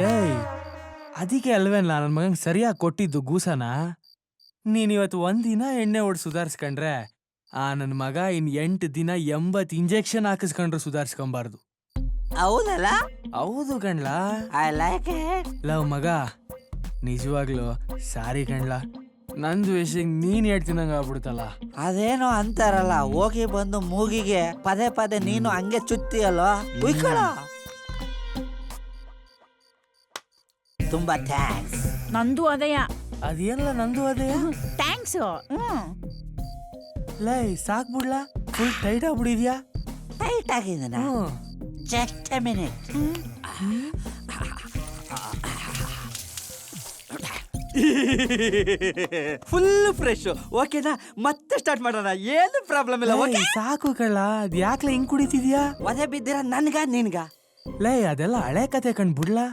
ಏಯ್ ಅದಕ್ಕೆ ಅಲ್ವೇನಲ್ಲ ನನ್ನ ಮಗಂಗೆ ಸರಿಯಾಗಿ ಕೊಟ್ಟಿದ್ದು ಗೂಸನ. ನೀನಿವತ್ತು ಒಂದಿನ ಎಣ್ಣೆ ಹೊಡ್ ಸುಧಾರಿಸ್ಕೊಂಡ್ರೆ ನನ್ನ ಮಗ ಇನ್ 8 ದಿನ 80 ಇಂಜೆಕ್ಷನ್ ಹಾಕಿಸ್ಕೊಂಡ್ರು ಸುಧಾರಿಸ್ಕೊಂಬಾರ್ದು. ಹೌದಲ್ಲ? ಹೌದು ಕಣ್ಲಾ. I like it. ಲವ್ ಮಗ, ನಿಜವಾಗ್ಲು ಸಾರಿ ಕಣ್ಲಾ, ನಂದು ವಿಷಯಕ್ಕೆ ನೀನ್ ಹೇಳ್ತೀನಂಗ ಆಗ್ಬಿಡ್ತಲ್ಲ. ಅದೇನೋ ಅಂತಾರಲ್ಲ, ಹೋಗಿ ಬಂದು ಮೂಗಿಗೆ ಪದೇ ಪದೇ ನೀನು ಹಂಗೆ ಚುತ್ತಿಯಲ್ಲೋ, ಉಯ್ಕೊಳ. ತುಂಬಾ ಥ್ಯಾಂಕ್ಸ್. ನಂದು ಅದೆಯ. ಅದೇನಲ್ಲ ನಂದು ಅದೇ. ಥ್ಯಾಂಕ್ಸ್. ಲೈ ಸಾಕ್ಬಿಡ್ಲಾ? ಫುಲ್ ಟೈಟ್ ಆಗ್ಬಿಡಿದ್ಯಾ? ಟೈಟ್ ಆಗಿದ್ದೀನ. Just a minute. Full fresh. ಓಕೆನಾ? ಮತ್ತೆ ಸ್ಟಾರ್ಟ್ ಮಾಡೋಣ, ಏನು ಪ್ರಾಬ್ಲಮ್ ಇಲ್ಲ. ಓಕೆ ಸಾಕು ಕಳ್ಳ, ಅದ್ ಯಾಕ್ಲ ಹಿಂಗ್ ಕುಡಿತಿದ್ಯಾ? ಒದೆ ಬಿದ್ದಿರ ನನ್ಗ ನಿನ್ಗ? ಲೈ ಅದೆಲ್ಲ ಹಳೆ ಕತೆ ಕಣ್ ಬಿಡ್ಲಾ.